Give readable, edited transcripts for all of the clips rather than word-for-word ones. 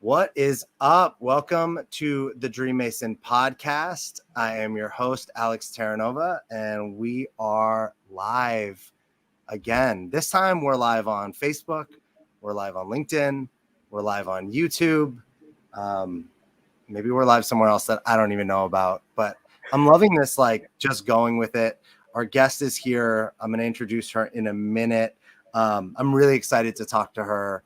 What is up? Welcome to the DreamMason podcast. I am your host, Alex Terranova, and we are live again. This time we're live on Facebook, we're live on LinkedIn, we're live on YouTube. Maybe we're live somewhere else that I don't even know about, but I'm loving this, like just going with it. Our guest is here. I'm going to introduce her in a minute. I'm really excited to talk to her.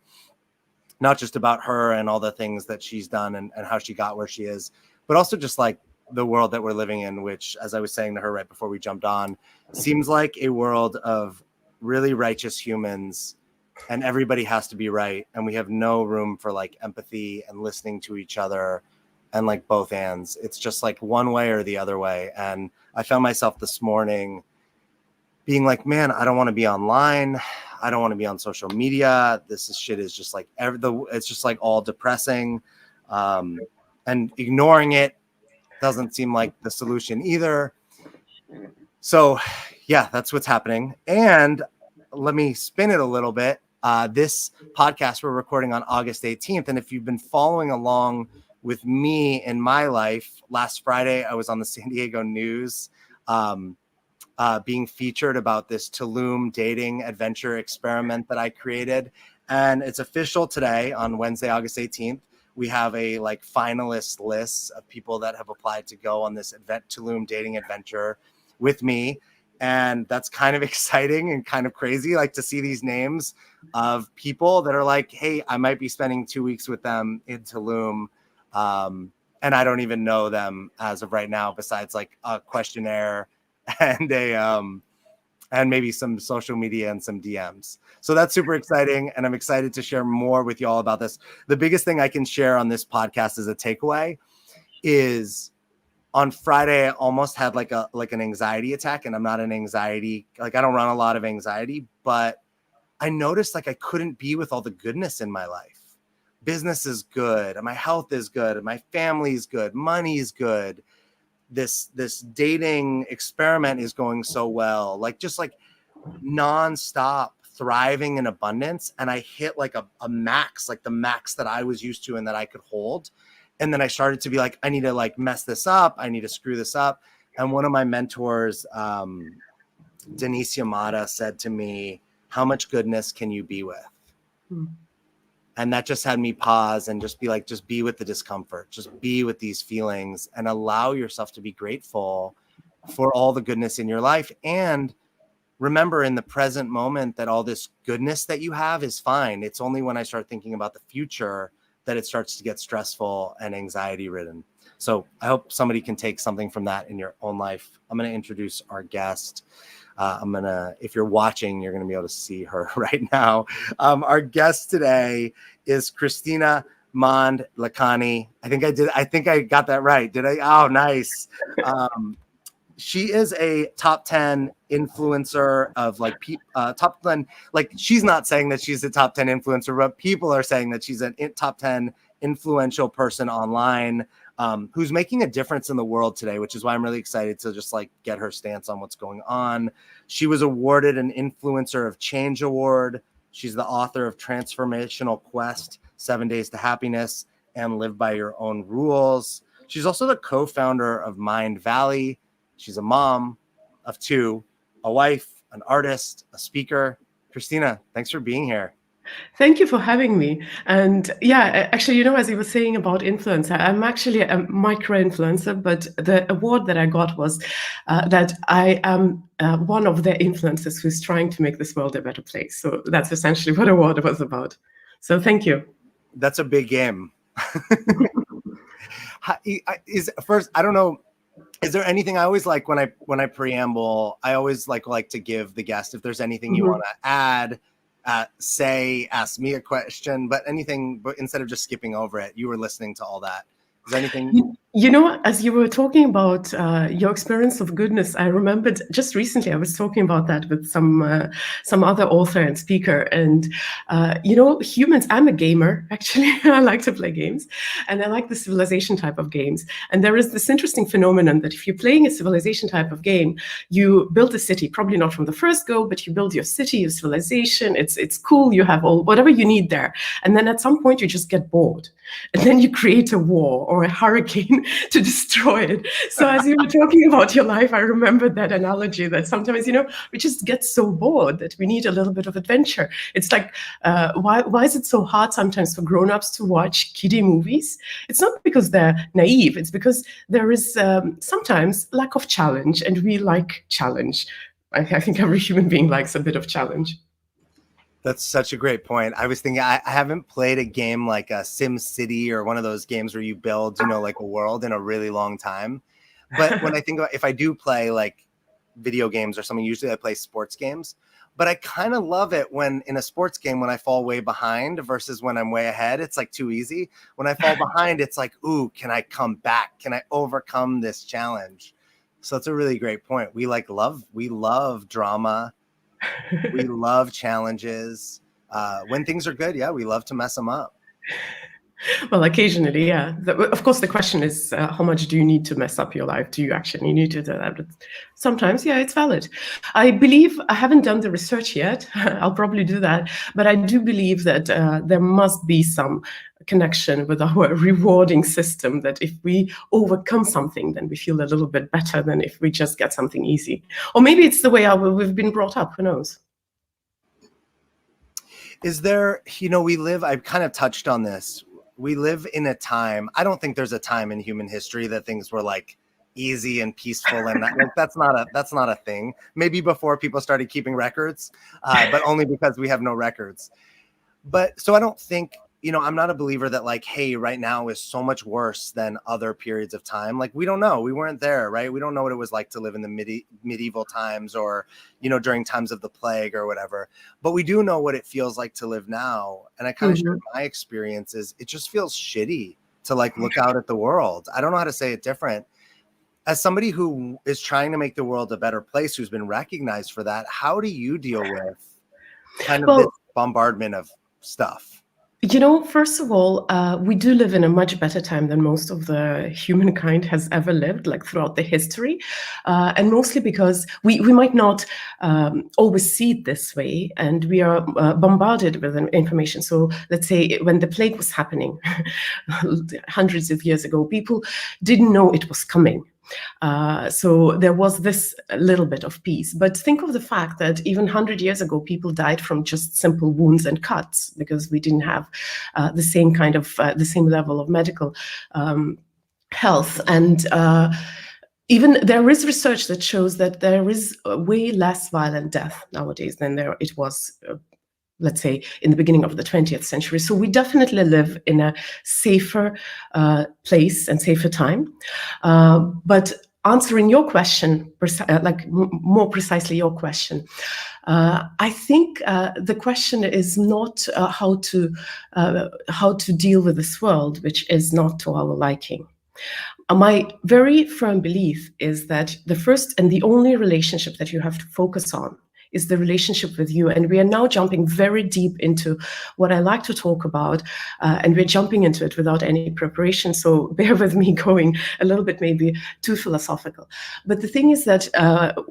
Not just about her and all the things that she's done and how she got where she is, but also just like the world that we're living in, which, as I was saying to her right before we jumped on, seems like a world of really righteous humans and everybody has to be right. And we have no room for like empathy and listening to each other and like both ends. It's just like one way or the other way. And I found myself this morning being like, man, I don't want to be online. I don't want to be on social media. Shit is just like it's just like all depressing, and ignoring it doesn't seem like the solution either. So yeah, that's what's happening. And let me spin it a little bit. This podcast we're recording on August 18th. And if you've been following along with me in my life, last Friday, I was on the San Diego News, being featured about this Tulum dating adventure experiment that I created. And it's official today on Wednesday, August 18th. We have a like finalist list of people that have applied to go on this Tulum dating adventure with me. And that's kind of exciting and kind of crazy, like to see these names of people that are like, hey, I might be spending 2 weeks with them in Tulum. And I don't even know them as of right now, besides like a questionnaire and and maybe some social media and some DMs. So that's super exciting. And I'm excited to share more with you all about this. The biggest thing I can share on this podcast as a takeaway is on Friday, I almost had like an anxiety attack, and I'm not an anxiety, like I don't run a lot of anxiety, but I noticed like I couldn't be with all the goodness in my life. Business is good. My health is good. My family is good. Money is good. This dating experiment is going so well, like just like nonstop thriving in abundance. And I hit like a max, like the max that I was used to and that I could hold. And then I started to be like, I need to like mess this up. I need to screw this up. And one of my mentors, Denise Yamada, said to me, how much goodness can you be with? And that just had me pause and just be like, just be with the discomfort, just be with these feelings and allow yourself to be grateful for all the goodness in your life. And remember in the present moment that all this goodness that you have is fine. It's only when I start thinking about the future that it starts to get stressful and anxiety ridden. So I hope somebody can take something from that in your own life. I'm going to introduce our guest. If you're watching, you're going to be able to see her right now. Our guest today is Kristina Mand-Lakhiani. I think I got that right. Did I? Oh, nice. She is a top 10 influencer of like top 10. Like she's not saying that she's a top 10 influencer, but people are saying that she's a top 10 influential person online. Who's making a difference in the world today, which is why I'm really excited to just like get her stance on what's going on. She was awarded an Influencer of Change Award. She's the author of Transformational Quest, 7 Days to Happiness, and Live by Your Own Rules. She's also the co-founder of Mindvalley. She's a mom of two, a wife, an artist, a speaker. Kristina, thanks for being here. Thank you for having me. And yeah, actually, as you were saying about influencer, I'm actually a micro influencer, but the award that I got was that I am one of the influencers who's trying to make this world a better place. So that's essentially what award was about. So thank you. That's a big game. First, I don't know. Is there anything I always like when I preamble, I always like to give the guest, if there's anything you want to add, say, ask me a question, but anything, but instead of just skipping over it, you were listening to all that. Is there anything? You know, as you were talking about your experience of goodness, I remembered just recently I was talking about that with some other author and speaker. And you know, humans. I'm a gamer actually. I like to play games, and I like the civilization type of games. And there is this interesting phenomenon that if you're playing a civilization type of game, you build a city, probably not from the first go, but you build your city, your civilization. It's cool. You have all whatever you need there, and then at some point you just get bored. And then you create a war or a hurricane to destroy it. So as you were talking about your life, I remembered that analogy that sometimes, you know, we just get so bored that we need a little bit of adventure. It's like, why is it so hard sometimes for grown-ups to watch kiddie movies? It's not because they're naive. It's because there is sometimes lack of challenge, and we like challenge. I think every human being likes a bit of challenge. That's such a great point. I was thinking I haven't played a game like a Sim City or one of those games where you build, you know, like a world in a really long time. But when I think about if I do play like video games or something, usually I play sports games. But I kind of love it when in a sports game, when I fall way behind versus when I'm way ahead, it's like too easy. When I fall behind, it's like, ooh, can I come back? Can I overcome this challenge? So it's a really great point. We love drama. We love challenges. When things are good, yeah, we love to mess them up. Well, occasionally, yeah. Of course, the question is, how much do you need to mess up your life? Do you actually need to do that? But sometimes, yeah, it's valid. I believe, I haven't done the research yet. I'll probably do that. But I do believe that there must be some connection with our rewarding system, that if we overcome something, then we feel a little bit better than if we just get something easy. Or maybe it's the way we've been brought up. Who knows? Is there, you know, I've kind of touched on this. We live in a time, I don't think there's a time in human history that things were like easy and peaceful, and like that's not a thing. Maybe before people started keeping records, but only because we have no records. But so I don't think, you know, I'm not a believer that like, hey, right now is so much worse than other periods of time. Like, we don't know. We weren't there, right? We don't know what it was like to live in the medieval times, or, you know, during times of the plague or whatever. But we do know what it feels like to live now. And I kind of shared my experiences. It just feels shitty to like look out at the world. I don't know how to say it different. As somebody who is trying to make the world a better place, who's been recognized for that, how do you deal with kind of this bombardment of stuff? You know, first of all, we do live in a much better time than most of the humankind has ever lived, like throughout the history. And mostly because we might not always see it this way, and we are bombarded with information. So let's say when the plague was happening hundreds of years ago, people didn't know it was coming. So there was this little bit of peace. But think of the fact that even 100 years ago, people died from just simple wounds and cuts, because we didn't have the same kind of, the same level of medical health. And even there is research that shows that there is way less violent death nowadays than it was let's say, in the beginning of the 20th century. So we definitely live in a safer place and safer time. But answering your question, more precisely your question, I think the question is not how to deal with this world, which is not to our liking. My very firm belief is that the first and the only relationship that you have to focus on is the relationship with you. And we are now jumping very deep into what I like to talk about, and we're jumping into it without any preparation. So bear with me going a little bit maybe too philosophical. But the thing is that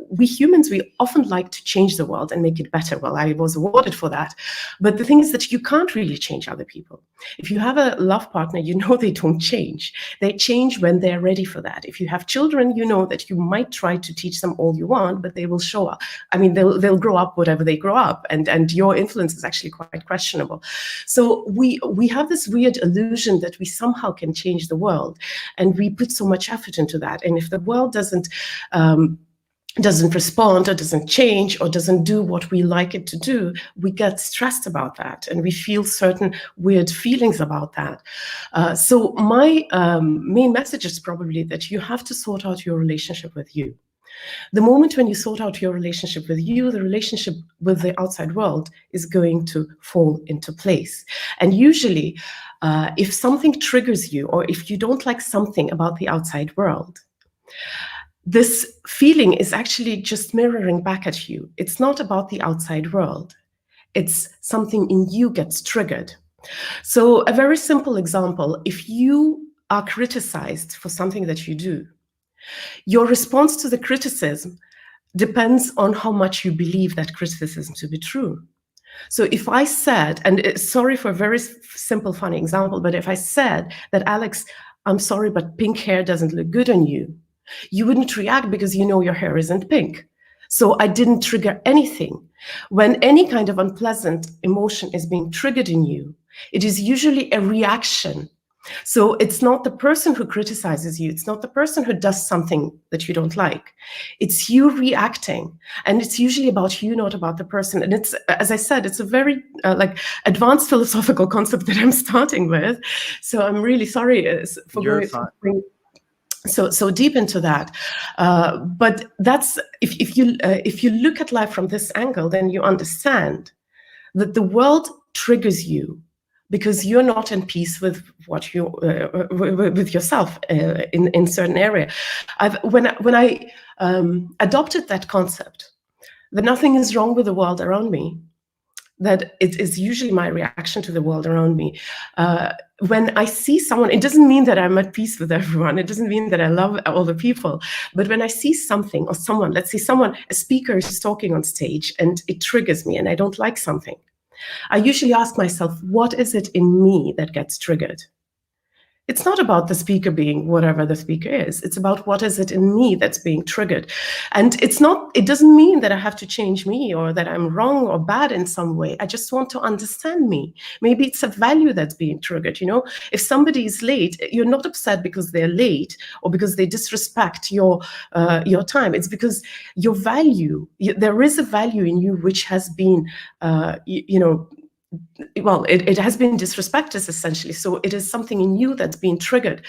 we humans, we often like to change the world and make it better. Well, I was awarded for that. But the thing is that you can't really change other people. If you have a love partner, you know they don't change. They change when they're ready for that. If you have children, you know that you might try to teach them all you want, but they will show up. I mean, they'll grow up whatever they grow up, and your influence is actually quite questionable. So we have this weird illusion that we somehow can change the world, and we put so much effort into that. And if the world doesn't respond or doesn't change or doesn't do what we like it to do, we get stressed about that, and we feel certain weird feelings about that. So my main message is probably that you have to sort out your relationship with you. The moment when you sort out your relationship with you, the relationship with the outside world is going to fall into place. And usually, if something triggers you, or if you don't like something about the outside world, this feeling is actually just mirroring back at you. It's not about the outside world. It's something in you gets triggered. So a very simple example, if you are criticized for something that you do, your response to the criticism depends on how much you believe that criticism to be true. So if I said, and sorry for a very simple, funny example, but if I said that, Alex, I'm sorry, but pink hair doesn't look good on you, you wouldn't react because you know your hair isn't pink. So I didn't trigger anything. When any kind of unpleasant emotion is being triggered in you, it is usually a reaction. So it's not the person who criticizes you. It's not the person who does something that you don't like. It's you reacting. And it's usually about you, not about the person. And it's, as I said, it's a very advanced philosophical concept that I'm starting with. So I'm really sorry for going so deep into that. But that's, if you look at life from this angle, then you understand that the world triggers you because you're not in peace with what you with yourself in certain area. When I adopted that concept that nothing is wrong with the world around me, that it is usually my reaction to the world around me. When I see someone, it doesn't mean that I'm at peace with everyone. It doesn't mean that I love all the people. But when I see something or someone, let's say a speaker is talking on stage and it triggers me and I don't like something, I usually ask myself, what is it in me that gets triggered? It's not about the speaker being whatever the speaker is. It's about what is it in me that's being triggered. And it doesn't mean that I have to change me or that I'm wrong or bad in some way. I just want to understand me. Maybe it's a value that's being triggered. If somebody is late, you're not upset because they're late or because they disrespect your time. It's because your value, there is a value in you which has been, it has been disrespected essentially. So it is something in you that's being triggered.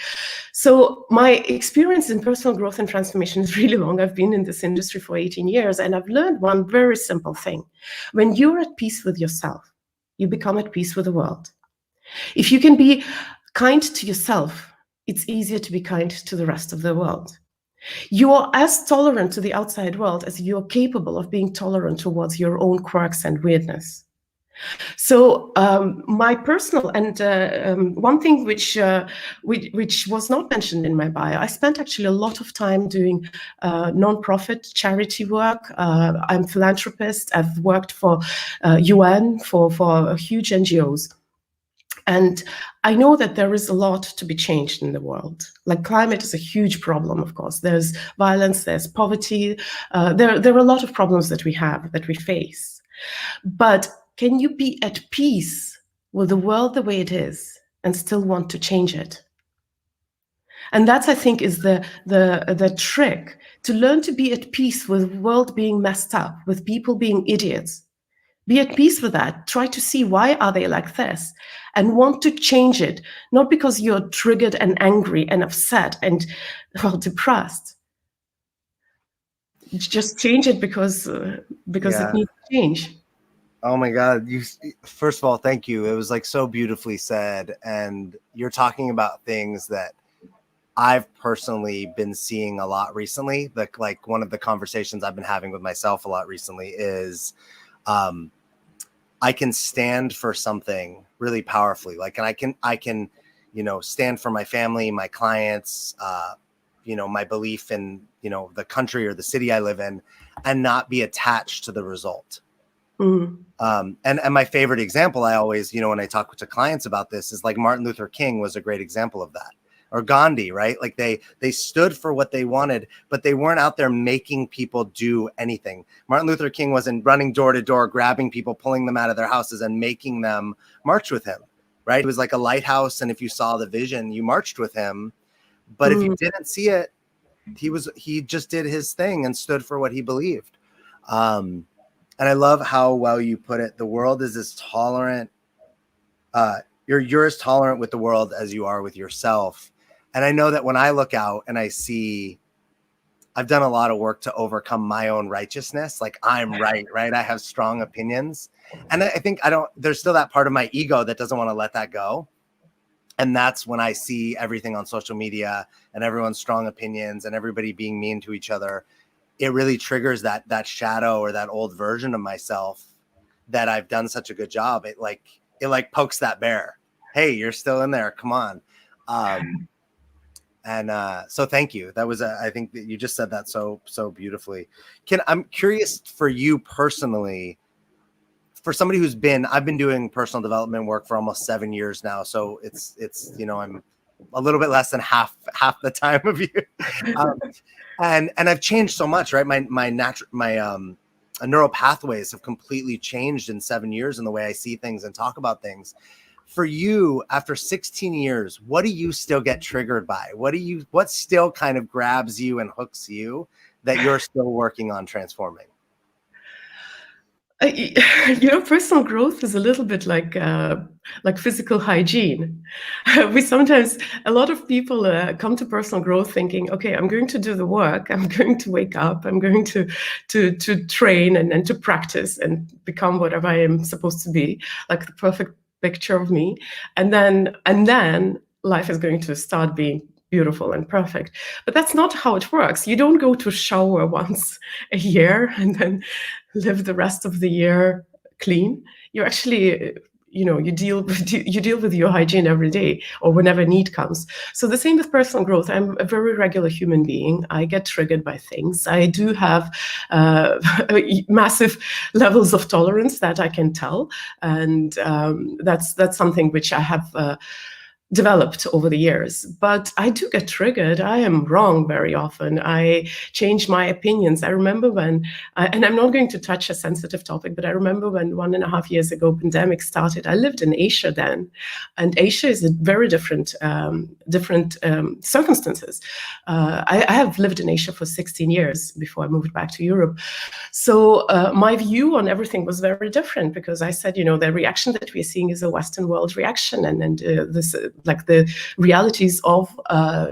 So my experience in personal growth and transformation is really long. I've been in this industry for 18 years and I've learned one very simple thing. When you're at peace with yourself, you become at peace with the world. If you can be kind to yourself, it's easier to be kind to the rest of the world. You are as tolerant to the outside world as you're capable of being tolerant towards your own quirks and weirdness. So my personal and one thing which was not mentioned in my bio, I spent actually a lot of time doing non-profit charity work. I'm a philanthropist. I've worked for UN, for huge NGOs. And I know that there is a lot to be changed in the world. Like climate is a huge problem, of course. There's violence, there's poverty. There are a lot of problems that we face. But can you be at peace with the world the way it is and still want to change it? And that's, I think, is the trick, to learn to be at peace with the world being messed up, with people being idiots. Be at peace with that. Try to see why are they like this and want to change it, not because you're triggered and angry and upset and, depressed. Just change it because it needs to change. Oh my God. First of all, thank you. It was so beautifully said. And you're talking about things that I've personally been seeing a lot recently. Like one of the conversations I've been having with myself a lot recently is, I can stand for something really powerfully. And I can, stand for my family, my clients, my belief in, the country or the city I live in, and not be attached to the result. Mm-hmm. And my favorite example, I always, when I talk to clients about this, is Martin Luther King was a great example of that, or Gandhi, right? They stood for what they wanted, but they weren't out there making people do anything. Martin Luther King wasn't running door to door, grabbing people, pulling them out of their houses and making them march with him, right? It was like a lighthouse. And if you saw the vision, you marched with him. But if you didn't see it, he just did his thing and stood for what he believed. And I love how well you put it. The world is as tolerant. You're as tolerant with the world as you are with yourself. And I know that when I look out and I see I've done a lot of work to overcome my own righteousness. Like I'm right? I have strong opinions. And I think there's still that part of my ego that doesn't want to let that go. And that's when I see everything on social media and everyone's strong opinions and everybody being mean to each other. It really triggers that shadow or that old version of myself that I've done such a good job. It pokes that bear. Hey, you're still in there. Come on. So thank you. That was, I think that you just said that so beautifully. I'm curious for you personally, for somebody I've been doing personal development work for almost 7 years now. So it's, I'm a little bit less than half the time of you. And I've changed so much, right? My neural pathways have completely changed in 7 years in the way I see things and talk about things. For you, after 16 years, what do you still get triggered by? What still kind of grabs you and hooks you that you're still working on transforming? Personal growth is a little bit like physical hygiene. A lot of people come to personal growth thinking, okay, I'm going to do the work. I'm going to wake up. I'm going to train and to practice and become whatever I am supposed to be, like the perfect picture of me. And then life is going to start being beautiful and perfect. But that's not how it works. You don't go to shower once a year and then live the rest of the year clean. You actually, you deal with your hygiene every day or whenever need comes. So the same with personal growth. I'm a very regular human being. I get triggered by things. I do have massive levels of tolerance that I can tell, and that's something which I have developed over the years. But I do get triggered. I am wrong very often. I change my opinions. I remember when, and I'm not going to touch a sensitive topic, but I remember when 1.5 years ago, pandemic started. I lived in Asia then, and Asia is a very different circumstances. I have lived in Asia for 16 years before I moved back to Europe. So my view on everything was very different, because I said, the reaction that we're seeing is a Western world reaction, and this like the realities of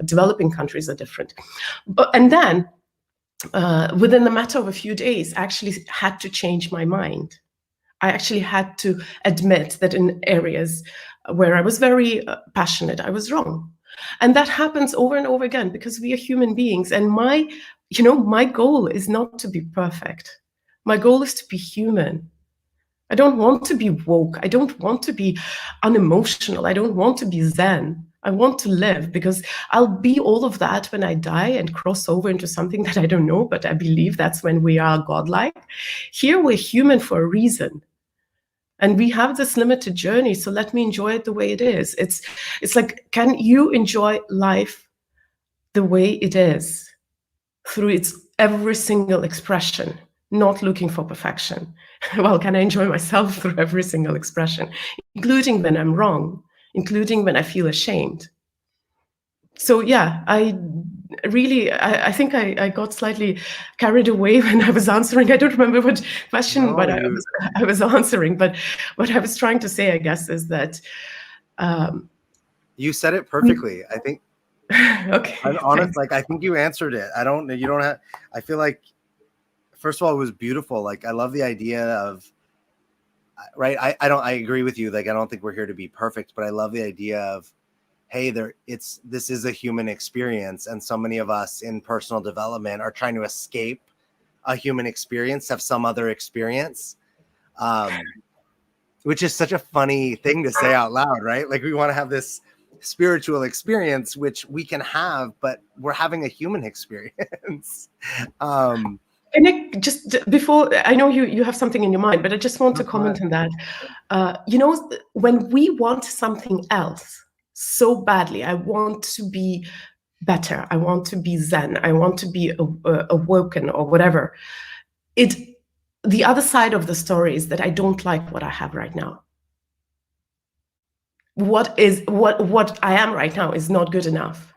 developing countries are different. And then within the matter of a few days, I actually had to change my mind. I actually had to admit that in areas where I was very passionate, I was wrong. And that happens over and over again, because we are human beings. And my goal is not to be perfect. My goal is to be human. I don't want to be woke. I don't want to be unemotional. I don't want to be Zen. I want to live, because I'll be all of that when I die and cross over into something that I don't know, but I believe that's when we are godlike. Here we're human for a reason. And we have this limited journey, so let me enjoy it the way it is. It's like, can you enjoy life the way it is, through its every single expression, not looking for perfection? Well, can I enjoy myself through every single expression, including when I'm wrong, including when I feel ashamed? So yeah, I think I got slightly carried away when I was answering. I don't remember what question, but I was answering. But what I was trying to say, I guess, is that you said it perfectly. I think. Okay. I'm honest, like I think you answered it. You don't have. I feel like, first of all, it was beautiful. Like I love the idea of, right. I agree with you. Like I don't think we're here to be perfect, but I love the idea of, hey, this is a human experience, and so many of us in personal development are trying to escape a human experience, have some other experience, which is such a funny thing to say out loud, right? Like we want to have this spiritual experience, which we can have, but we're having a human experience. And Nick, just before, I know you have something in your mind, but I just want to comment on that. When we want something else so badly, I want to be better, I want to be Zen, I want to be awoken or whatever. The other side of the story is that I don't like what I have right now. What I am right now is not good enough.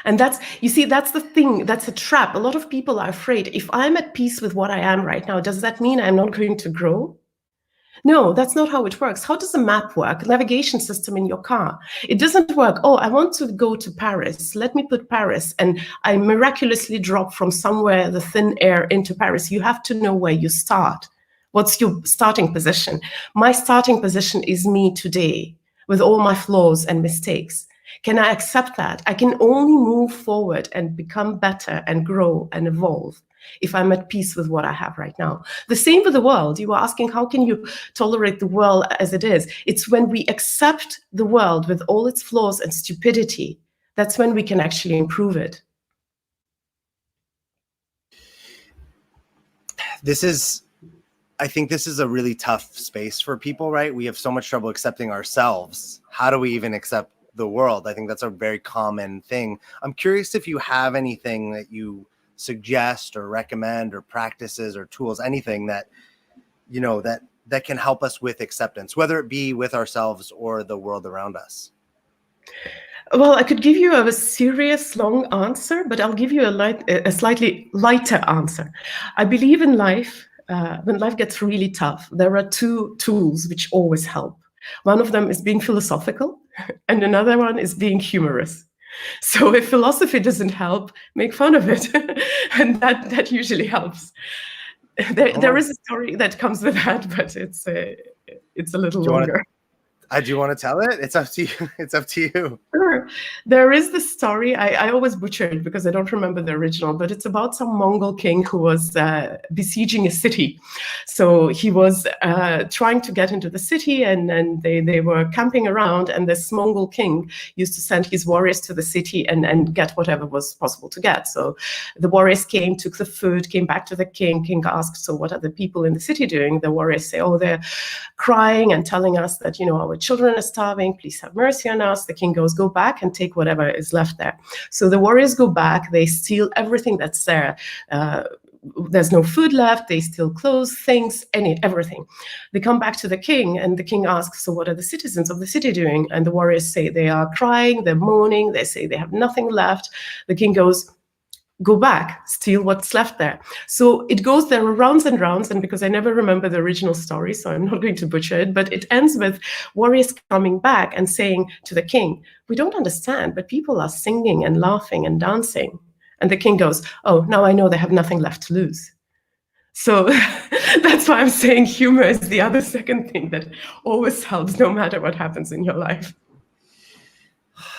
And that's the thing, that's a trap. A lot of people are afraid, if I'm at peace with what I am right now, does that mean I'm not going to grow? No, that's not how it works. How does a map work? Navigation system in your car. It doesn't work. Oh, I want to go to Paris. Let me put Paris. And I miraculously drop from somewhere the thin air into Paris. You have to know where you start. What's your starting position? My starting position is me today with all my flaws and mistakes. Can I accept that? I can only move forward and become better and grow and evolve if I'm at peace with what I have right now. The same with the world. You were asking, how can you tolerate the world as it is? It's when we accept the world with all its flaws and stupidity, that's when we can actually improve it. I think this is a really tough space for people, right? We have so much trouble accepting ourselves. How do we even accept the world? I think that's a very common thing. I'm curious if you have anything that you suggest or recommend or practices or tools, anything that, you know, that can help us with acceptance, whether it be with ourselves or the world around us. Well, I could give you a serious long answer, but I'll give you a slightly lighter answer. I believe in life, when life gets really tough, there are two tools which always help. One of them is being philosophical, and another one is being humorous. So if philosophy doesn't help, make fun of it, and that usually helps. There is a story that comes with that, but it's a little longer. Do you want to tell it? It's up to you. It's up to you. Sure. There is this story, I always butcher it because I don't remember the original, but it's about some Mongol king who was besieging a city. So he was trying to get into the city, and they were camping around, and this Mongol king used to send his warriors to the city and get whatever was possible to get. So the warriors came, took the food, came back to the king. King asked, so what are the people in the city doing? The warriors say, oh, they're crying and telling us that, you know, our children are starving, please have mercy on us. The king goes, go back and take whatever is left there. So the warriors go back, they steal everything that's there. There's no food left, they steal clothes, things, everything. They come back to the king, and the king asks, so what are the citizens of the city doing? And the warriors say they are crying, they're mourning, they say they have nothing left. The king goes, go back, steal what's left there. So it goes there rounds and rounds, and because I never remember the original story, so I'm not going to butcher it, but it ends with warriors coming back and saying to the king, we don't understand, but people are singing and laughing and dancing. And the king goes, oh, now I know they have nothing left to lose. So that's why I'm saying humor is the other second thing that always helps no matter what happens in your life.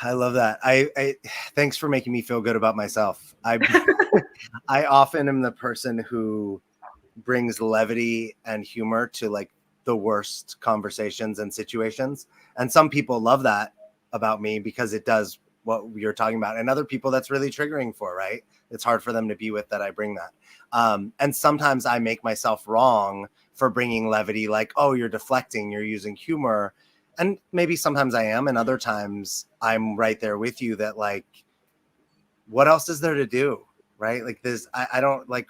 I love that. I thanks for making me feel good about myself. I often am the person who brings levity and humor to like the worst conversations and situations. And some people love that about me because it does what you're talking about. And other people that's really triggering for, right? It's hard for them to be with that I bring that. And sometimes I make myself wrong for bringing levity, like, oh, you're deflecting, you're using humor. And maybe sometimes I am, and other times I'm right there with you that like, what else is there to do? Right? Like this, I don't like,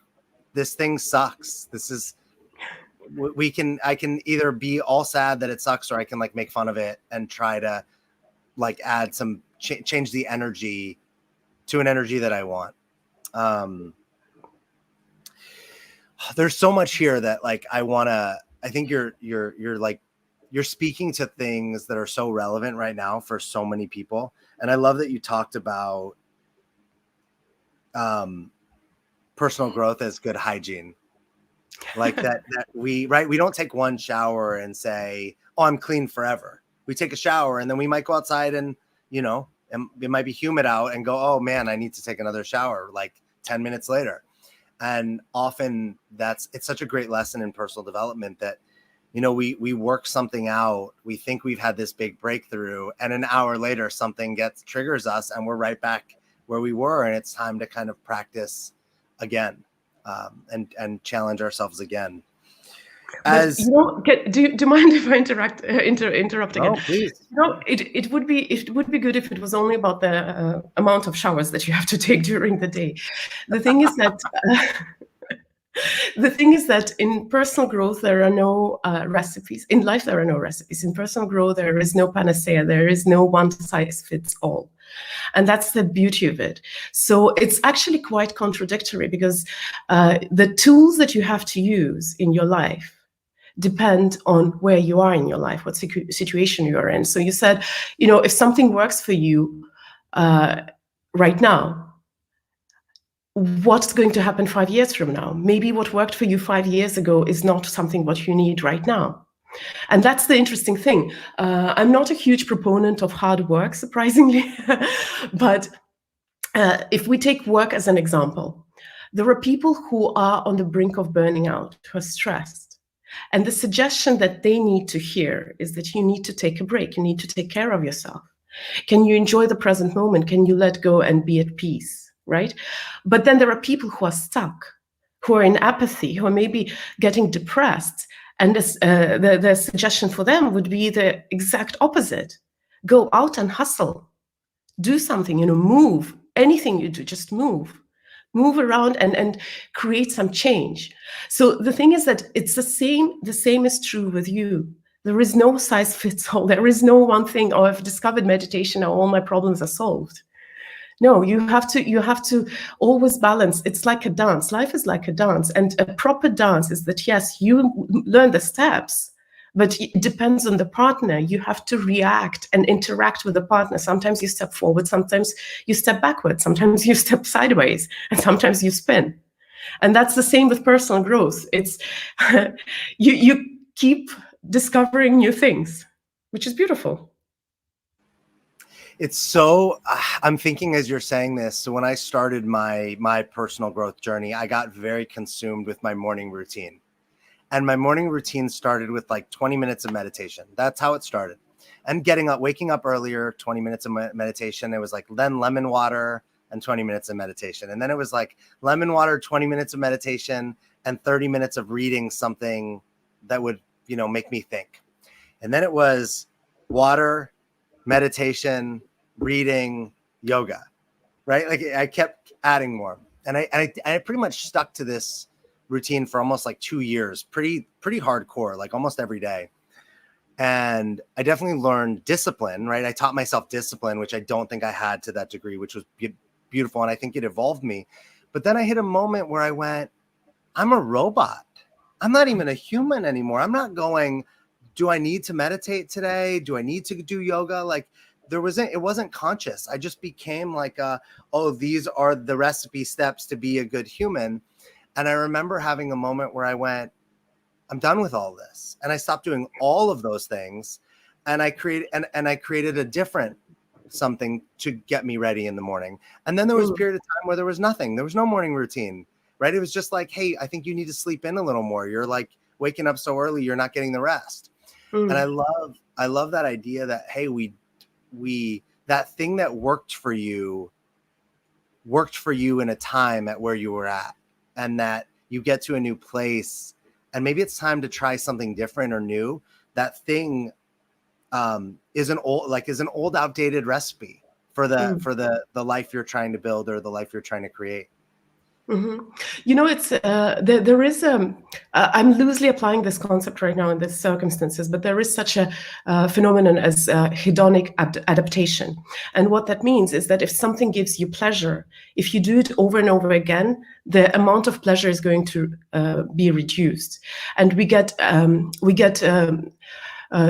this thing sucks. This is, I can either be all sad that it sucks, or I can like make fun of it and try to like add some, change the energy to an energy that I want. There's so much here that like, I think you're like, you're speaking to things that are so relevant right now for so many people. And I love that you talked about personal growth as good hygiene. Like that we don't take one shower and say, oh, I'm clean forever. We take a shower and then we might go outside and, you know, it might be humid out and go, oh man, I need to take another shower like 10 minutes later. And often it's such a great lesson in personal development that, you know, we work something out. We think we've had this big breakthrough, and an hour later, something triggers us, and we're right back where we were. And it's time to kind of practice again, and challenge ourselves again. As you know, do you mind if I interrupt again? Oh, please. You know, it would be good if it was only about the amount of showers that you have to take during the day. The thing is that. The thing is that in personal growth, there are no recipes. In life, there are no recipes. In personal growth, there is no panacea. There is no one size fits all. And that's the beauty of it. So it's actually quite contradictory because the tools that you have to use in your life depend on where you are in your life, what situation you are in. So you said, if something works for you right now, what's going to happen 5 years from now? Maybe what worked for you 5 years ago is not something what you need right now. And that's the interesting thing. I'm not a huge proponent of hard work, surprisingly, but if we take work as an example, there are people who are on the brink of burning out, who are stressed. And the suggestion that they need to hear is that you need to take a break. You need to take care of yourself. Can you enjoy the present moment? Can you let go and be at peace? Right? But then there are people who are stuck, who are in apathy, who are maybe getting depressed. And the suggestion for them would be the exact opposite. Go out and hustle. Do something, move. Anything you do, just move. Move around and create some change. So the thing is that it's the same is true with you. There is no size fits all. There is no one thing, I've discovered meditation, and all my problems are solved. No, you have to always balance. It's like a dance. Life is like a dance. And a proper dance is that, yes, you learn the steps, but it depends on the partner. You have to react and interact with the partner. Sometimes you step forward, sometimes you step backward, sometimes you step sideways, and sometimes you spin. And that's the same with personal growth. It's you keep discovering new things, which is beautiful. It's so, I'm thinking as you're saying this, so when I started my personal growth journey, I got very consumed with my morning routine. And my morning routine started with like 20 minutes of meditation. That's how it started. And waking up earlier, 20 minutes of meditation. It was like then lemon water and 20 minutes of meditation. And then it was like lemon water, 20 minutes of meditation, and 30 minutes of reading something that would, make me think. And then it was water, meditation, reading, yoga, right? Like I kept adding more. And I pretty much stuck to this routine for almost like 2 years, pretty hardcore, like almost every day. And I definitely learned discipline, right? I taught myself discipline, which I don't think I had to that degree, which was beautiful. And I think it evolved me. But then I hit a moment where I went, I'm a robot. I'm not even a human anymore. I'm not going, do I need to meditate today? Do I need to do yoga? Like it wasn't conscious. I just became like, these are the recipe steps to be a good human. And I remember having a moment where I went, I'm done with all this. And I stopped doing all of those things. And I created a different something to get me ready in the morning. And then there was a period of time where there was nothing. There was no morning routine, right? It was just like, hey, I think you need to sleep in a little more. You're like waking up so early, you're not getting the rest. And I love that idea that, hey, we that thing that worked for you in a time at where you were at, and that you get to a new place and maybe it's time to try something different or new. That thing is an old outdated recipe for the life you're trying to build or the life you're trying to create. Mm-hmm. It's there is I'm loosely applying this concept right now in these circumstances, but there is such a phenomenon as hedonic adaptation. And what that means is that if something gives you pleasure, if you do it over and over again, the amount of pleasure is going to be reduced, and we get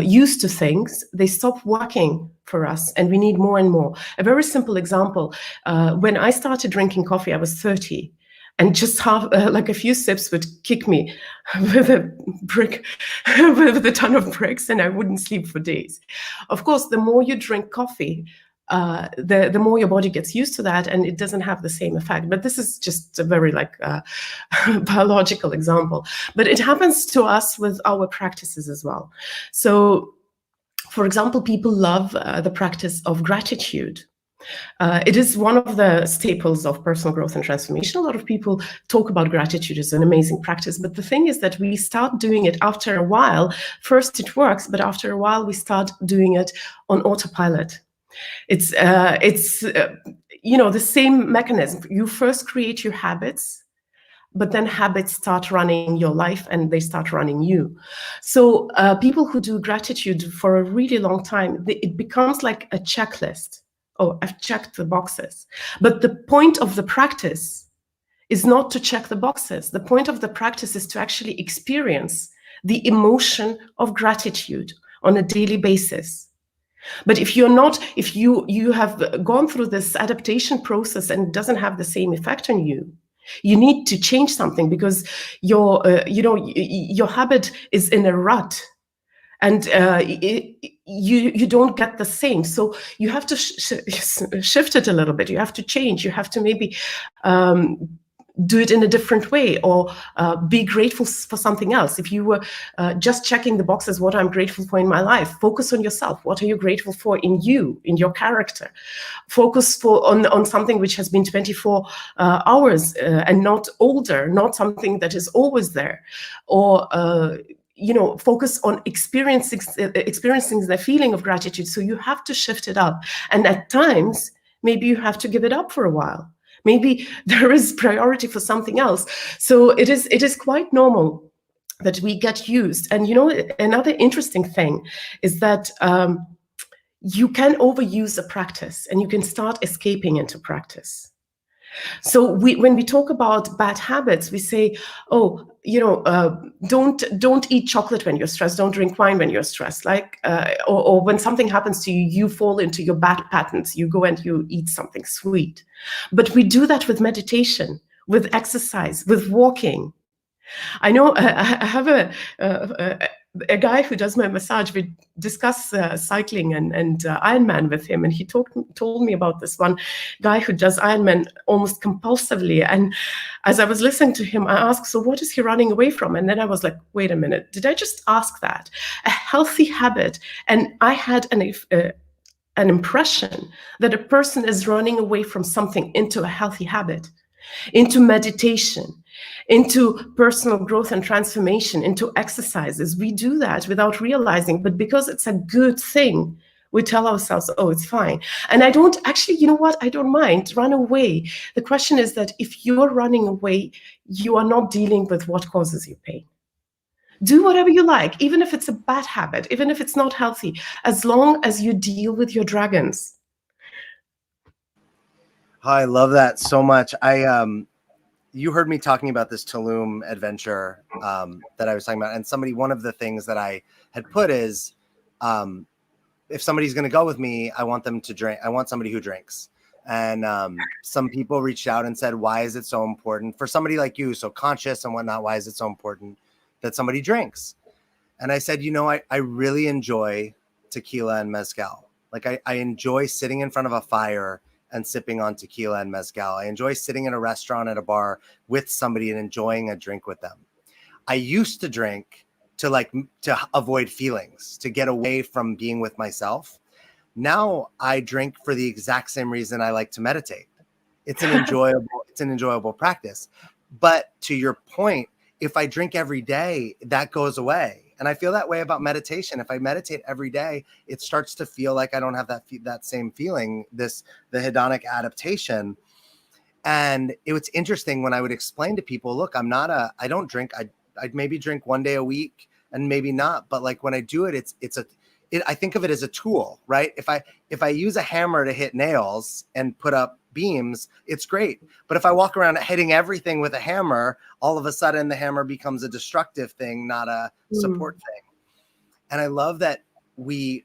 used to things. They stop working for us, and we need more and more. A very simple example: when I started drinking coffee, I was 30. And just like a few sips would kick me with a brick, with a ton of bricks, and I wouldn't sleep for days. Of course, the more you drink coffee, the more your body gets used to that, and it doesn't have the same effect. But this is just a very biological example. But it happens to us with our practices as well. So, for example, people love the practice of gratitude. It is one of the staples of personal growth and transformation. A lot of people talk about gratitude as an amazing practice, but the thing is that we start doing it after a while. First it works, but after a while we start doing it on autopilot. It's the same mechanism. You first create your habits, but then habits start running your life and they start running you. So people who do gratitude for a really long time, it becomes like a checklist. Oh, I've checked the boxes. But the point of the practice is not to check the boxes. The point of the practice is to actually experience the emotion of gratitude on a daily basis. But if you're not, if you have gone through this adaptation process and it doesn't have the same effect on you, you need to change something, because your your habit is in a rut, and you don't get the same. So you have to shift it a little bit. You have to change. You have to maybe do it in a different way, or be grateful for something else. If you were just checking the boxes, what I'm grateful for in my life, focus on yourself. What are you grateful for in you, in your character? Focus on something which has been 24 hours and not older, not something that is always there. Or focus on experiencing the feeling of gratitude. So you have to shift it up. And at times, maybe you have to give it up for a while. Maybe there is priority for something else. So it is quite normal that we get used. And another interesting thing is that you can overuse a practice and you can start escaping into practice. So when we talk about bad habits, we say, oh, don't eat chocolate when you're stressed, don't drink wine when you're stressed, or when something happens to you, you fall into your bad patterns, you go and you eat something sweet. But we do that with meditation, with exercise, with walking. I know I have a guy who does my massage. We discuss cycling and Ironman with him, and he told me about this one guy who does Ironman almost compulsively. And as I was listening to him, I asked, so what is he running away from? And then I was like, wait a minute, did I just ask that? A healthy habit. And I had an impression that a person is running away from something into a healthy habit, into meditation, into personal growth and transformation, into exercises. We do that without realizing, but because it's a good thing, we tell ourselves, oh, it's fine. And I don't actually, you know what? I don't mind. Run away. The question is that if you're running away, you are not dealing with what causes you pain. Do whatever you like, even if it's a bad habit, even if it's not healthy, as long as you deal with your dragons. Oh, I love that so much. You heard me talking about this Tulum adventure that I was talking about, and one of the things that I had put is, if somebody's going to go with me, I want them to drink. I want somebody who drinks. And some people reached out and said, why is it so important for somebody like you, so conscious and whatnot? Why is it so important that somebody drinks? And I said, I really enjoy tequila and mezcal. Like I enjoy sitting in front of a fire and sipping on tequila and mezcal. I enjoy sitting in a restaurant at a bar with somebody and enjoying a drink with them. I used to drink to avoid feelings, to get away from being with myself. Now I drink for the exact same reason I like to meditate. It's an enjoyable practice. But to your point, if I drink every day, that goes away. And I feel that way about meditation. If I meditate every day, it starts to feel like I don't have that same feeling, the hedonic adaptation. And it's interesting when I would explain to people, look, I don't drink. I'd maybe drink one day a week and maybe not. But like when I do it, I think of it as a tool, right? If I use a hammer to hit nails and put up beams, it's great. But if I walk around hitting everything with a hammer, all of a sudden the hammer becomes a destructive thing, not a support thing. And I love that we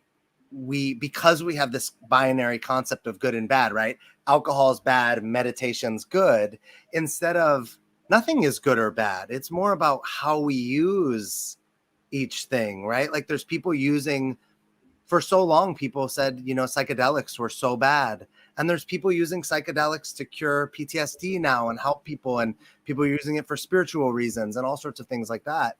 because we have this binary concept of good and bad, right? Alcohol is bad, meditation's good. Instead of nothing is good or bad. It's more about how we use each thing, right? Like there's people using, for so long, people said, psychedelics were so bad. And there's people using psychedelics to cure PTSD now and help people, and people are using it for spiritual reasons and all sorts of things like that.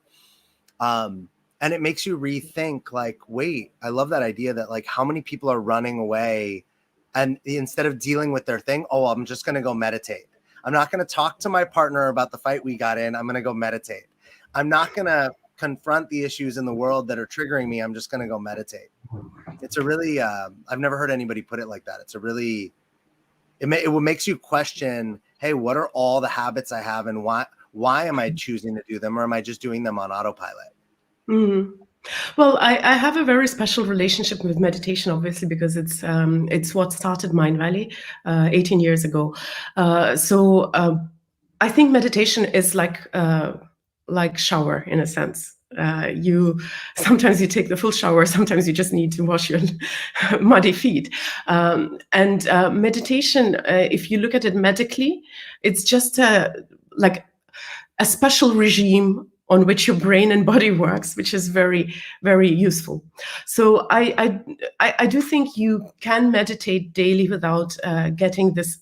And it makes you rethink, like, wait, I love that idea that like how many people are running away, and instead of dealing with their thing, oh, I'm just going to go meditate. I'm not going to talk to my partner about the fight we got in. I'm going to go meditate. I'm not going to confront the issues in the world that are triggering me. I'm just going to go meditate. It's a really, I've never heard anybody put it like that. It's a really, it makes you question, hey, what are all the habits I have, and why am I choosing to do them, or am I just doing them on autopilot? Mm-hmm. Well, I have a very special relationship with meditation, obviously, because it's what started Mindvalley 18 years ago. So I think meditation is like shower in a sense. Sometimes you take the full shower, sometimes you just need to wash your muddy feet. And meditation, if you look at it medically, it's just like a special regime on which your brain and body works, which is very, very useful. So I do think you can meditate daily without getting this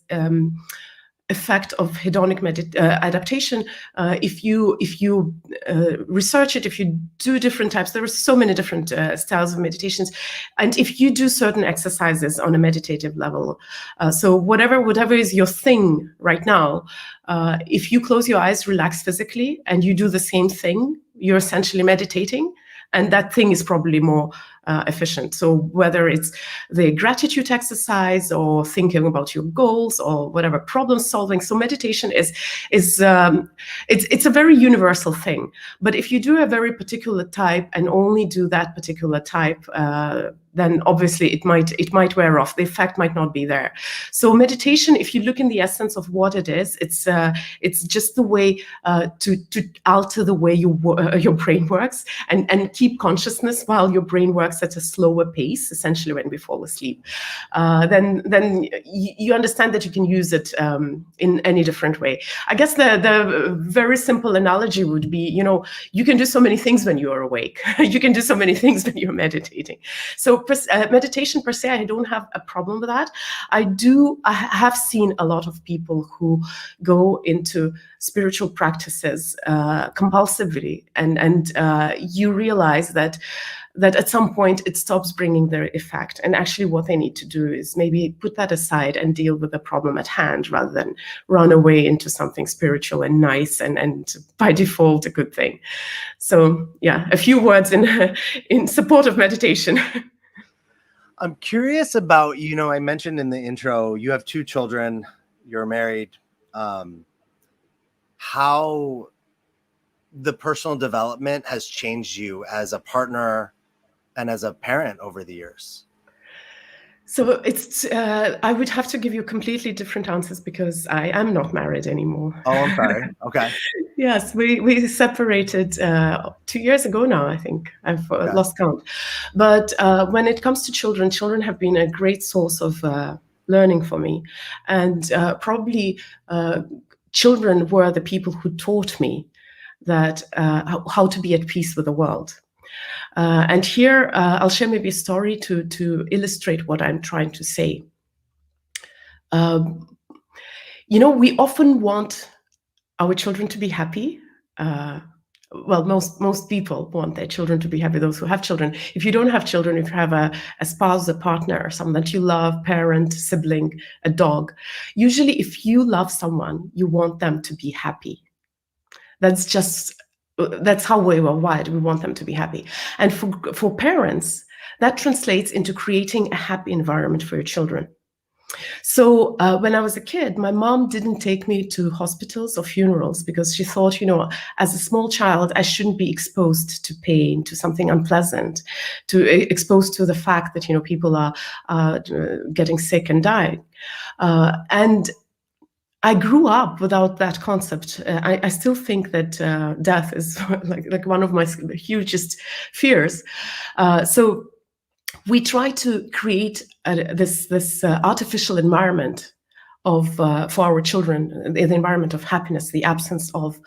effect of hedonic adaptation. If you research it, if you do different types, there are so many different styles of meditations, and if you do certain exercises on a meditative level, so whatever is your thing right now, if you close your eyes, relax physically, and you do the same thing, you're essentially meditating, and that thing is probably more efficient. So whether it's the gratitude exercise or thinking about your goals or whatever, problem solving. So meditation is it's a very universal thing. But if you do a very particular type and only do that particular type, then obviously it might wear off. The effect might not be there. So meditation, if you look in the essence of what it is, it's just the way to alter the way your brain works and keep consciousness while your brain works at a slower pace, essentially when we fall asleep. Then you understand that you can use it in any different way. I guess the very simple analogy would be, you can do so many things when you are awake. You can do so many things when you're meditating. So meditation per se, I don't have a problem with that. I have seen a lot of people who go into spiritual practices compulsively, and you realize that at some point it stops bringing their effect, and actually what they need to do is maybe put that aside and deal with the problem at hand rather than run away into something spiritual and nice and by default a good thing. So yeah, a few words in support of meditation. I'm curious about, I mentioned in the intro, you have 2 children, you're married, how the personal development has changed you as a partner and as a parent over the years. So I would have to give you completely different answers because I am not married anymore. Oh, I'm sorry. Okay. Yes, we separated 2 years ago now, I think. I've lost count. But when it comes to children have been a great source of learning for me. And probably children were the people who taught me that how to be at peace with the world. And here I'll share maybe a story to illustrate what I'm trying to say. We often want our children to be happy. Well, most people want their children to be happy, those who have children. If you don't have children, if you have a spouse, a partner, someone that you love, parent, sibling, a dog, usually if you love someone, you want them to be happy. That's how we were wired. We want them to be happy. And for parents, that translates into creating a happy environment for your children. So when I was a kid, my mom didn't take me to hospitals or funerals because she thought, as a small child, I shouldn't be exposed to pain, to something unpleasant, exposed to the fact that, people are getting sick and dying. And I grew up without that concept. I still think that death is like one of my hugest fears. So we try to create this artificial environment for our children, the environment of happiness, the absence of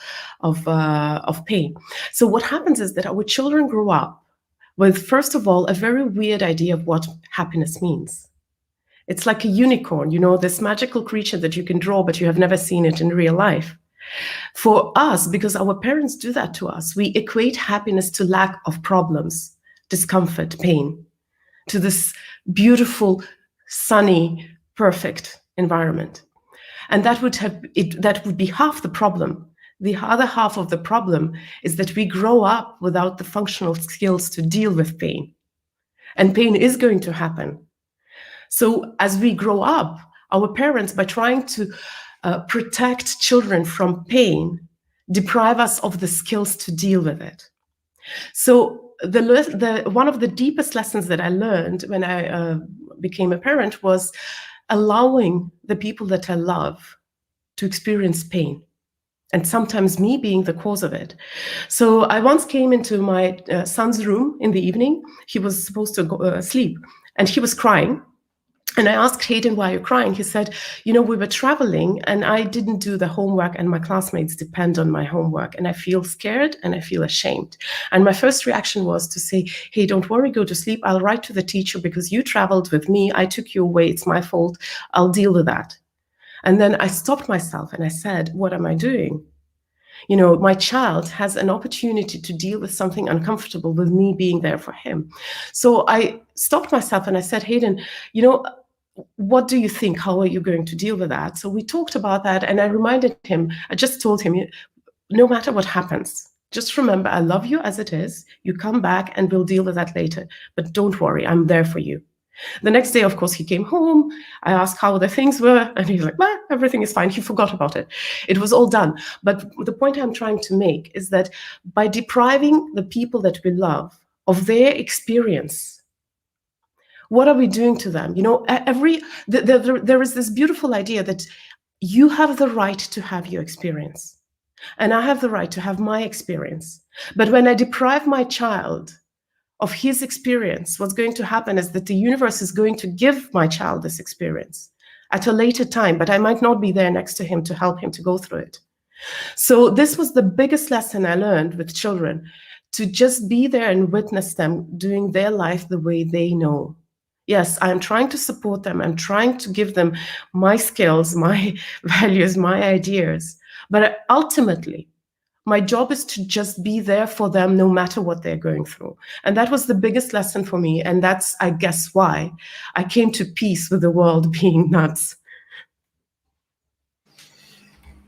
pain. So what happens is that our children grow up with, first of all, a very weird idea of what happiness means. It's like a unicorn, this magical creature that you can draw, but you have never seen it in real life. For us, because our parents do that to us, we equate happiness to lack of problems, discomfort, pain, to this beautiful, sunny, perfect environment. And that would be half the problem. The other half of the problem is that we grow up without the functional skills to deal with pain. And pain is going to happen. So as we grow up, our parents, by trying to protect children from pain, deprive us of the skills to deal with it. So one of the deepest lessons that I learned when I became a parent was allowing the people that I love to experience pain and sometimes me being the cause of it. So I once came into my son's room in the evening. He was supposed to go sleep, and he was crying. And I asked Hayden, why are you crying? He said, we were traveling and I didn't do the homework, and my classmates depend on my homework, and I feel scared and I feel ashamed. And my first reaction was to say, hey, don't worry, go to sleep. I'll write to the teacher because you traveled with me. I took you away. It's my fault. I'll deal with that. And then I stopped myself and I said, what am I doing? My child has an opportunity to deal with something uncomfortable with me being there for him. So I stopped myself and I said, Hayden, what do you think? How are you going to deal with that? So we talked about that, and I reminded him, I just told him, no matter what happens, just remember, I love you as it is. You come back and we'll deal with that later. But don't worry, I'm there for you. The next day, of course, he came home. I asked how the things were, and he's like, well, everything is fine. He forgot about it. It was all done. But the point I'm trying to make is that by depriving the people that we love of their experience, what are we doing to them? There is this beautiful idea that you have the right to have your experience, and I have the right to have my experience. But when I deprive my child of his experience, what's going to happen is that the universe is going to give my child this experience at a later time, but I might not be there next to him to help him to go through it. So this was the biggest lesson I learned with children, to just be there and witness them doing their life the way they know. Yes, I'm trying to support them. I'm trying to give them my skills, my values, my ideas. But ultimately, my job is to just be there for them no matter what they're going through. And that was the biggest lesson for me. And that's, I guess, why I came to peace with the world being nuts.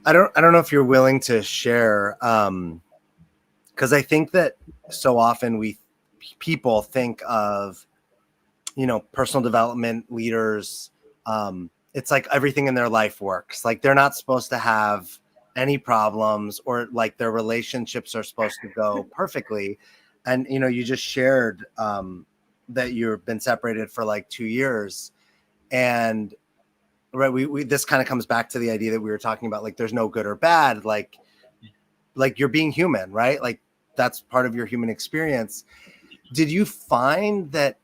I don't know if you're willing to share, because I think that so often people think of, personal development leaders. It's like everything in their life works. Like they're not supposed to have any problems, or like their relationships are supposed to go perfectly. And, you just shared that you've been separated for like 2 years. And right, we this kind of comes back to the idea that we were talking about, like there's no good or bad, like you're being human, right? Like that's part of your human experience. Did you find that,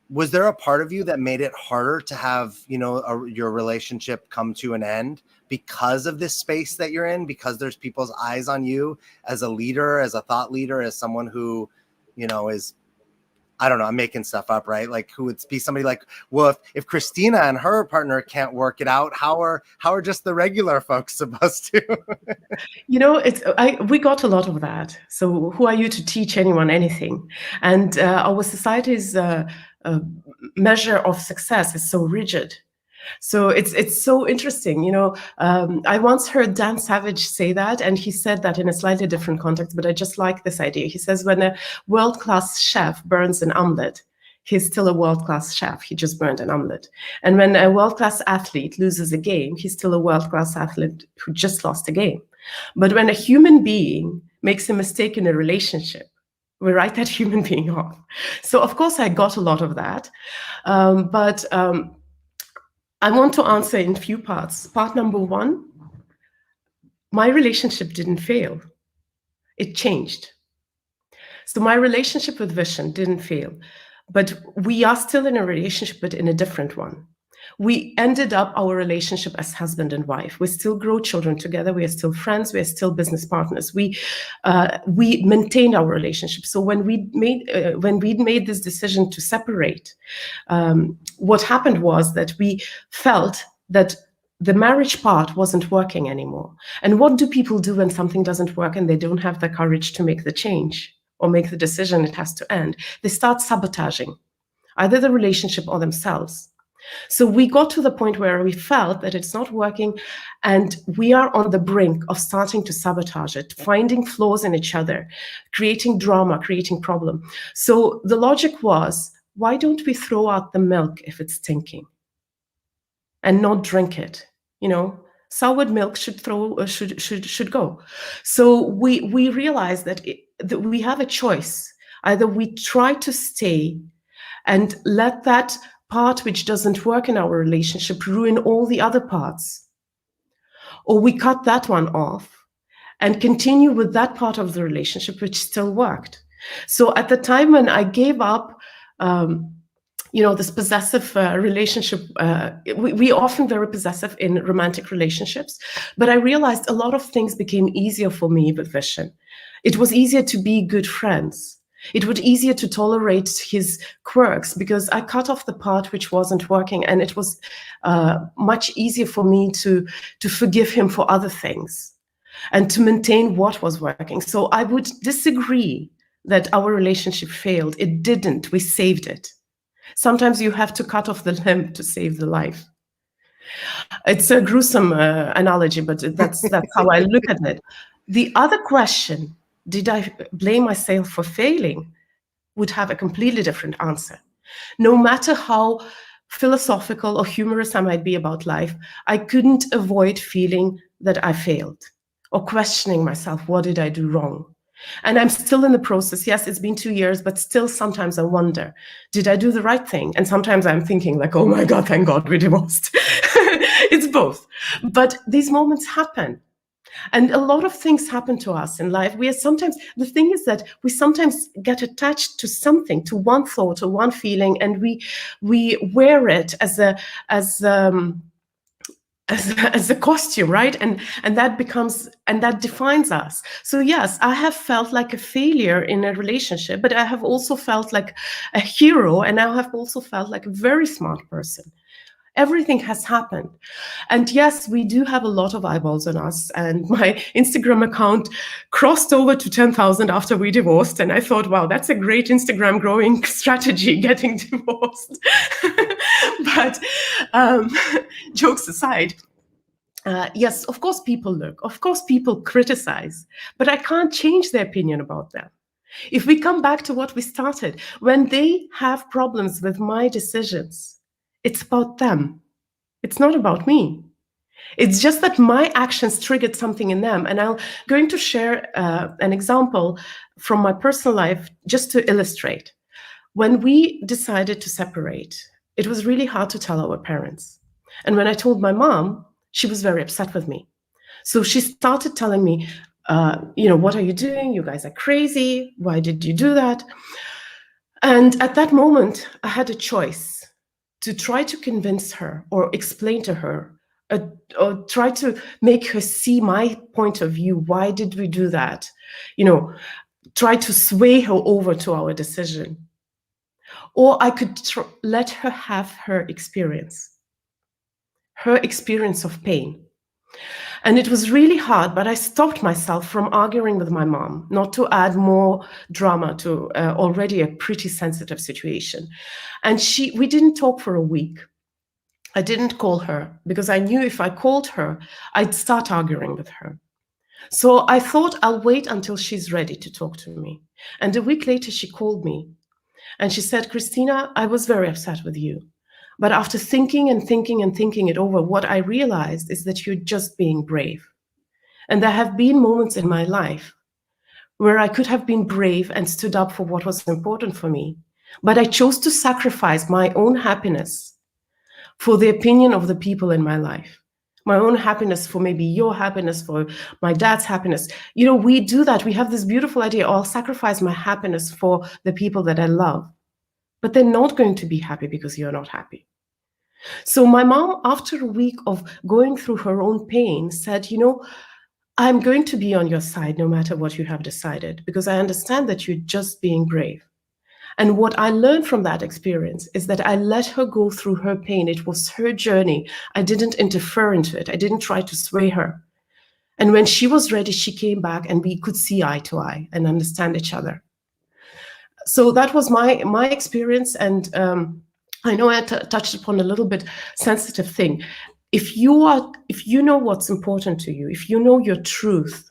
was there a part of you that made it harder to have, your relationship come to an end because of this space that you're in, because there's people's eyes on you as a leader, as a thought leader, as someone who, is, I don't know, I'm making stuff up, right? Like who would be somebody like, well, if Kristina and her partner can't work it out, how are just the regular folks supposed to? We got a lot of that. So who are you to teach anyone anything? And our society's measure of success is so rigid. So it's so interesting. I once heard Dan Savage say that, and he said that in a slightly different context, but I just like this idea. He says, when a world-class chef burns an omelet, he's still a world-class chef. He just burned an omelet. And when a world-class athlete loses a game, he's still a world-class athlete who just lost a game. But when a human being makes a mistake in a relationship, we write that human being off. So of course I got a lot of that. But I want to answer in few parts. Part number one, my relationship didn't fail. It changed. So my relationship with Vishen didn't fail, but we are still in a relationship, but in a different one. We ended up our relationship as husband and wife. We still grow children together. We are still friends. We are still business partners. We maintained our relationship. So when we made this decision to separate, what happened was that we felt that the marriage part wasn't working anymore. And what do people do when something doesn't work and they don't have the courage to make the change or make the decision it has to end? They start sabotaging either the relationship or themselves. So we got to the point where we felt that it's not working, and we are on the brink of starting to sabotage it, finding flaws in each other, creating drama, creating problem. So the logic was, why don't we throw out the milk if it's stinking and not drink it? Soured milk should go. So we realized that we have a choice. Either we try to stay and let that part which doesn't work in our relationship ruin all the other parts, or we cut that one off and continue with that part of the relationship which still worked. So at the time when I gave up, this possessive relationship, we often very possessive in romantic relationships, but I realized a lot of things became easier for me with Vishen. It was easier to be good friends. It was easier to tolerate his quirks because I cut off the part which wasn't working, and it was much easier for me to forgive him for other things and to maintain what was working. So I would disagree that our relationship failed. It didn't. We saved it. Sometimes you have to cut off the limb to save the life. It's a gruesome analogy, but that's how I look at it. The other question, did I blame myself for failing, would have a completely different answer. No matter how philosophical or humorous I might be about life, I couldn't avoid feeling that I failed or questioning myself, what did I do wrong? And I'm still in the process. Yes, it's been 2 years, but still sometimes I wonder, did I do the right thing? And sometimes I'm thinking like, oh my God, thank God we divorced. It's both. But these moments happen. And a lot of things happen to us in life. The thing is that we sometimes get attached to something, to one thought or one feeling, and we wear it as a costume, right? And that defines us. So yes, I have felt like a failure in a relationship, but I have also felt like a hero, and I have also felt like a very smart person. Everything has happened. And yes, we do have a lot of eyeballs on us. And my Instagram account crossed over to 10,000 after we divorced. And I thought, wow, that's a great Instagram growing strategy, getting divorced. But jokes aside, yes, of course people look, of course people criticize, but I can't change their opinion about them. If we come back to what we started, when they have problems with my decisions, it's about them. It's not about me. It's just that my actions triggered something in them. And I'm going to share an example from my personal life just to illustrate. When we decided to separate, it was really hard to tell our parents. And when I told my mom, she was very upset with me. So she started telling me, what are you doing? You guys are crazy. Why did you do that? And at that moment, I had a choice to try to convince her or explain to her or try to make her see my point of view. Why did we do that? Try to sway her over to our decision. Or I could let her have her experience of pain. And it was really hard, but I stopped myself from arguing with my mom, not to add more drama to already a pretty sensitive situation. And we didn't talk for a week. I didn't call her because I knew if I called her, I'd start arguing with her. So I thought I'll wait until she's ready to talk to me. And a week later, she called me and she said, Kristina, I was very upset with you. But after thinking and thinking and thinking it over, what I realized is that you're just being brave. And there have been moments in my life where I could have been brave and stood up for what was important for me. But I chose to sacrifice my own happiness for the opinion of the people in my life. My own happiness for maybe your happiness, for my dad's happiness. We do that. We have this beautiful idea, I'll sacrifice my happiness for the people that I love. But they're not going to be happy because you're not happy. So my mom, after a week of going through her own pain, said, I'm going to be on your side no matter what you have decided, because I understand that you're just being brave. And what I learned from that experience is that I let her go through her pain. It was her journey. I didn't interfere into it. I didn't try to sway her. And when she was ready, she came back and we could see eye to eye and understand each other. So that was my experience. And I know I touched upon a little bit sensitive thing. If you know what's important to you, if you know your truth,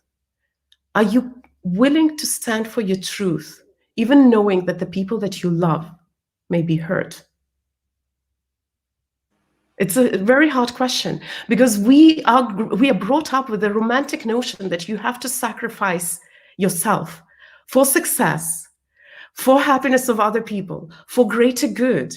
are you willing to stand for your truth, even knowing that the people that you love may be hurt? It's a very hard question because we are brought up with the romantic notion that you have to sacrifice yourself for success, for happiness of other people, for greater good.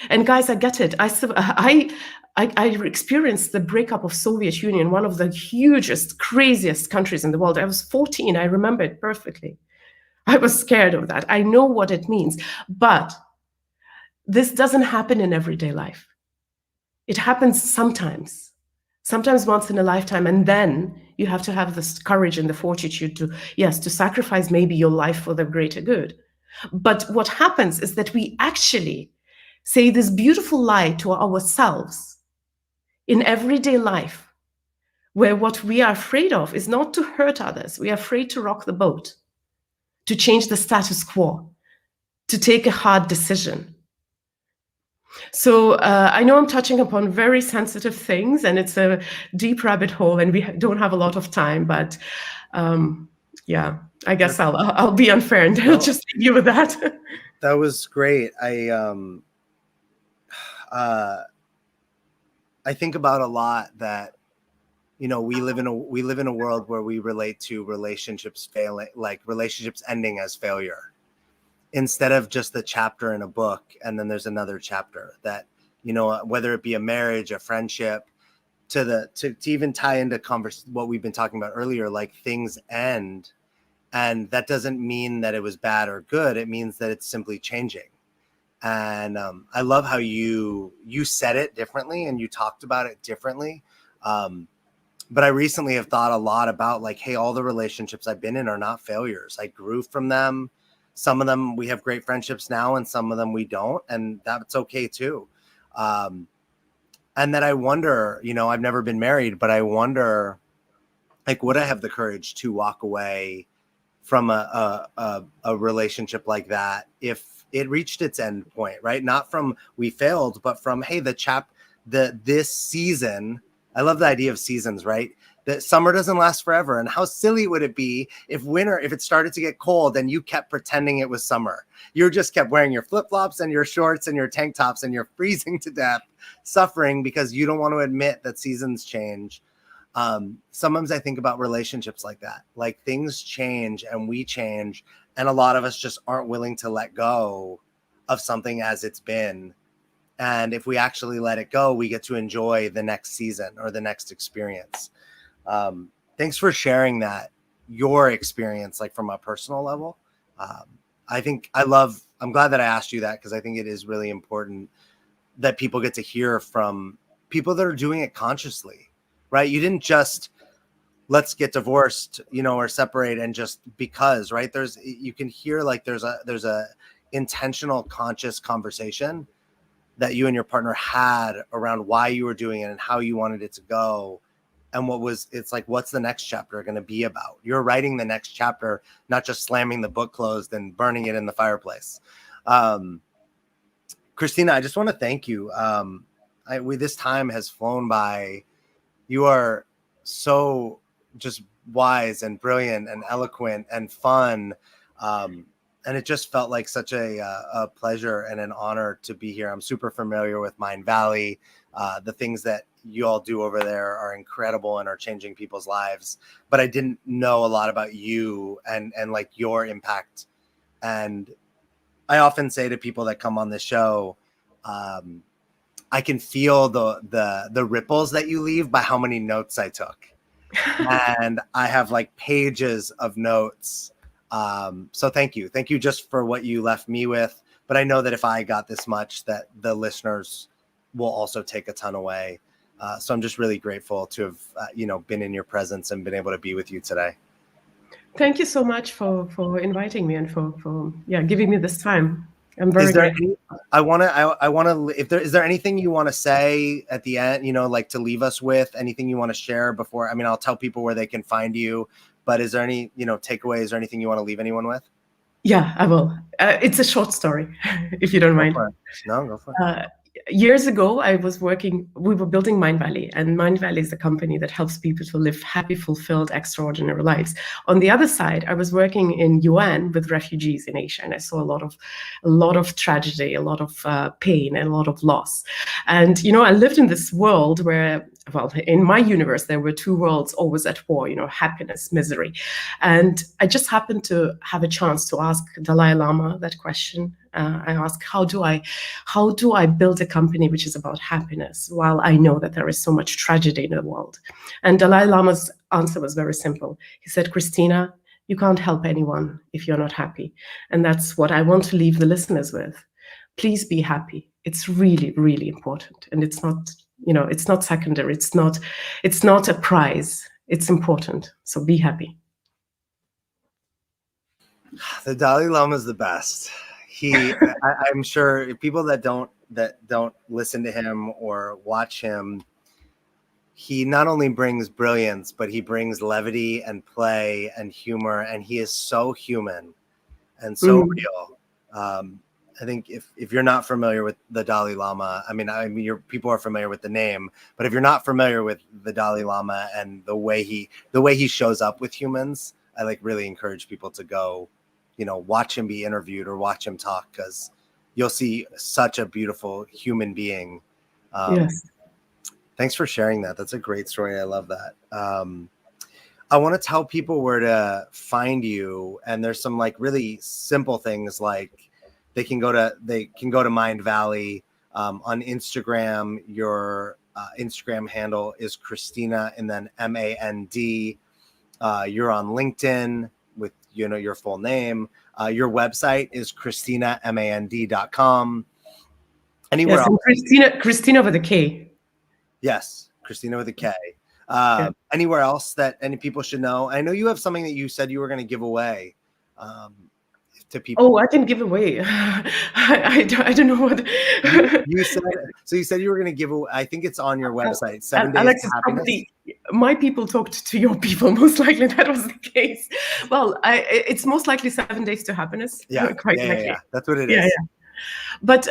And guys, I get it. I experienced the breakup of Soviet Union, one of the hugest, craziest countries in the world. I was 14. I remember it perfectly. I was scared of that. I know what it means. But this doesn't happen in everyday life. It happens sometimes once in a lifetime. And then you have to have the courage and the fortitude to, yes, to sacrifice maybe your life for the greater good. But what happens is that we actually say this beautiful lie to ourselves in everyday life, where what we are afraid of is not to hurt others. We are afraid to rock the boat, to change the status quo, to take a hard decision. So I know I'm touching upon very sensitive things, and it's a deep rabbit hole, and we don't have a lot of time. But yeah, I guess I'll be unfair and just leave you with that. That was great. I think about a lot that, you know, we live in a world where we relate to relationships failing, like relationships ending as failure, instead of just the chapter in a book and then there's another chapter. That, you know, whether it be a marriage, a friendship, to even tie into what we've been talking about earlier, like things end, and that doesn't mean that it was bad or good. It means that it's simply changing. And I love how you said it differently and you talked about it differently. But I recently have thought a lot about, like, hey, all the relationships I've been in are not failures. I grew from them. Some of them we have great friendships now, and some of them we don't, and that's okay too. And that I wonder, you know, I've never been married, but I wonder, like, would I have the courage to walk away from a relationship like that if it reached its end point, right? Not from we failed, but from, hey, this season. I love the idea of seasons, right? That summer doesn't last forever. And how silly would it be if it started to get cold and you kept pretending it was summer? You just kept wearing your flip-flops and your shorts and your tank tops, and you're freezing to death, suffering because you don't want to admit that seasons change. Sometimes I think about relationships like that, like things change and we change, and a lot of us just aren't willing to let go of something as it's been. And if we actually let it go, we get to enjoy the next season or the next experience. Thanks for sharing your experience, like from a personal level. I'm glad that I asked you that, because I think it is really important that people get to hear from people that are doing it consciously, right? You didn't just let's get divorced, you know, or separate and just because, right? You can hear like there's a intentional, conscious conversation that you and your partner had around why you were doing it and how you wanted it to go. And it's like, what's the next chapter going to be about? You're writing the next chapter, not just slamming the book closed and burning it in the fireplace. Kristina, I just want to thank you. This time has flown by. You are so just wise and brilliant and eloquent and fun. And it just felt like such a pleasure and an honor to be here. I'm super familiar with Mindvalley. The things that you all do over there are incredible and are changing people's lives. But I didn't know a lot about you and like your impact. And I often say to people that come on the show, I can feel the ripples that you leave by how many notes I took. And I have like pages of notes. So thank you just for what you left me with. But I know that if I got this much, that the listeners will also take a ton away. So I'm just really grateful to have, been in your presence and been able to be with you today. Thank you so much for inviting me and for giving me this time. I'm very grateful. Is there anything you want to say at the end, like to leave us with, anything you want to share before? I mean, I'll tell people where they can find you, but is there any, takeaways or anything you want to leave anyone with? Yeah, I will. It's a short story, if you don't mind. No, go for it. Years ago, we were building Mindvalley, and Mindvalley is a company that helps people to live happy, fulfilled, extraordinary lives. On the other side, I was working in UN with refugees in Asia, and I saw a lot of tragedy, a lot of pain, and a lot of loss. And, I lived in this world where, well, in my universe, there were two worlds always at war, happiness, misery. And I just happened to have a chance to ask Dalai Lama that question. I ask, how do I build a company which is about happiness while I know that there is so much tragedy in the world? And Dalai Lama's answer was very simple. He said, Kristina, you can't help anyone if you're not happy. And that's what I want to leave the listeners with. Please be happy. It's really, really important. And it's not, it's not secondary. It's not a prize. It's important. So be happy. The Dalai Lama is the best. I'm sure people that don't listen to him or watch him, he not only brings brilliance, but he brings levity and play and humor, and he is so human and so real. I think if you're not familiar with the Dalai Lama, I mean, people are familiar with the name, but if you're not familiar with the Dalai Lama and the way he shows up with humans, I really encourage people to go, watch him be interviewed or watch him talk, because you'll see such a beautiful human being. Yes. Thanks for sharing that. That's a great story. I love that. I want to tell people where to find you, and there's some really simple things, like they can go to Mindvalley on Instagram. Your Instagram handle is Kristina and then Mand. You're on LinkedIn with your full name. Your website is KristinaMand.com. Anywhere else? Kristina with a K. Yes, Kristina with a K. Anywhere else that any people should know? I know you have something that you said you were going to give away to people. Oh, I can give away. I don't know what you said. So you said you were going to give away. I think it's on your website. 7 Days Alex, to Happiness. probably my people talked to your people. Most likely that was the case. Well, it's most likely 7 Days to Happiness. Yeah, quite likely. Yeah. That's what it is. Yeah. But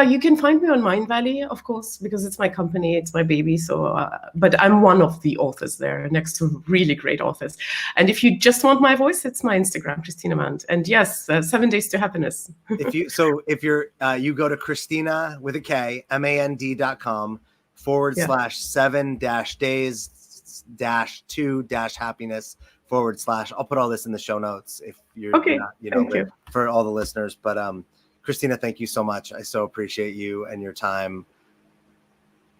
you can find me on Mindvalley, of course, because it's my company, it's my baby. So, but I'm one of the authors there, next to really great authors. And if you just want my voice, it's my Instagram, Kristina Mand. And yes, 7 Days to Happiness. If you you go to Kristina with a K, Mand.com /7-days-2-happiness / I'll put all this in the show notes if you're not, for all the listeners. But Kristina, thank you so much. I so appreciate you and your time.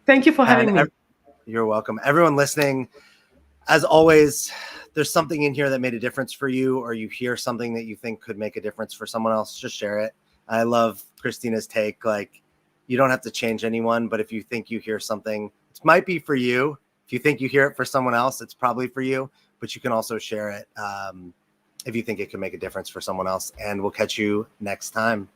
Thank you for having me. You're welcome. Everyone listening, as always, there's something in here that made a difference for you, or you hear something that you think could make a difference for someone else, just share it. I love Kristina's take. You don't have to change anyone, but if you think you hear something, it might be for you. If you think you hear it for someone else, it's probably for you, but you can also share it if you think it can make a difference for someone else. And we'll catch you next time.